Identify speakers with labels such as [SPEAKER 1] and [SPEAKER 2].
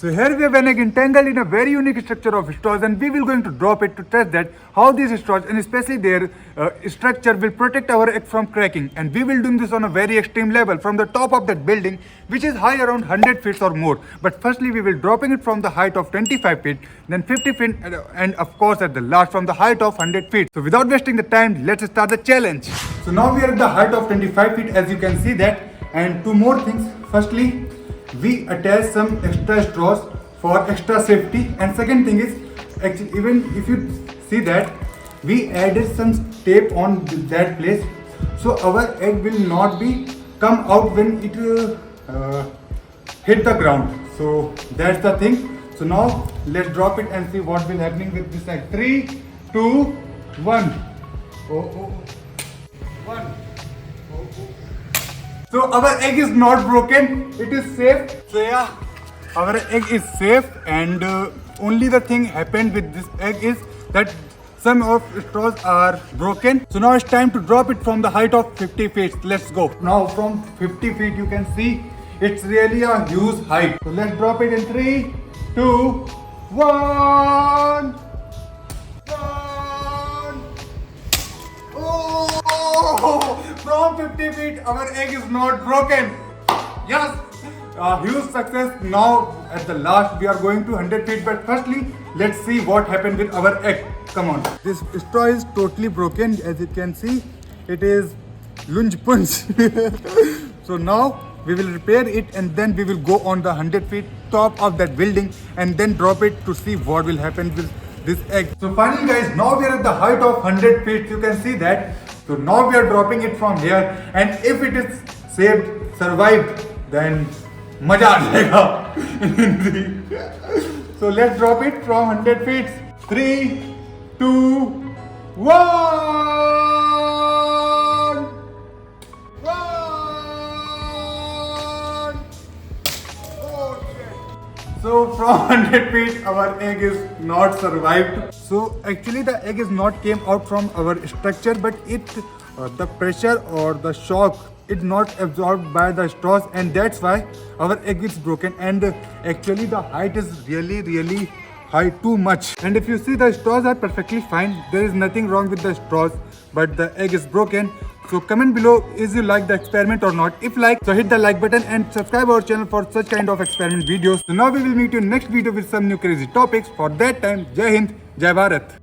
[SPEAKER 1] So here we have an egg entangled in a very unique structure of straws, and we will going to drop it to test that how these straws and especially their structure will protect our egg from cracking. And we will do this on a very extreme level from the top of that building, which is high around 100 feet or more. But firstly we will dropping it from the height of 25 feet, then 50 feet, and of course at the last from the height of 100 feet. So without wasting the time, let's start the challenge. So now we are at the height of 25 feet, as you can see that. And two more things. Firstly, we attach some extra straws for extra safety, and second thing is, actually even if you see that, we added some tape on that place, so our egg will not be come out when it hit the ground. So that's the thing. So now let's drop it and see what will happening with this egg. 3, 2, 1. Oh. 1. So our egg is not broken, it is safe. So yeah, our egg is safe, and only the thing happened with this egg is that some of straws are broken. So now it's time to drop it from the height of 50 feet. Let's go. Now from 50 feet you can see it's really a huge height. So let's drop it in 3, 2, 1. From 50 feet, our egg is not broken. Yes, huge success. Now at the last we are going to 100 feet. But firstly, let's see what happened with our egg. Come on. This straw is totally broken. As you can see, it is lunge punch. So now we will repair it, and then we will go on the 100 feet top of that building and then drop it to see what will happen with this egg. So finally guys, now we are at the height of 100 feet. You can see that. So now we are dropping it from here, and if it is survived, then maja aa jayega. So let's drop it from 100 feet. 3, 2, 1. So from 100 feet, our egg is not survived. So actually the egg is not came out from our structure, but the pressure or the shock is not absorbed by the straws, and that's why our egg is broken. And actually the height is really high, too much. And if you see, the straws are perfectly fine. There is nothing wrong with the straws, but the egg is broken. So comment below, is you like the experiment or not? If like, so hit the like button and subscribe our channel for such kind of experiment videos. So now we will meet you in next video with some new crazy topics. For that time, Jai Hind, Jai Bharat.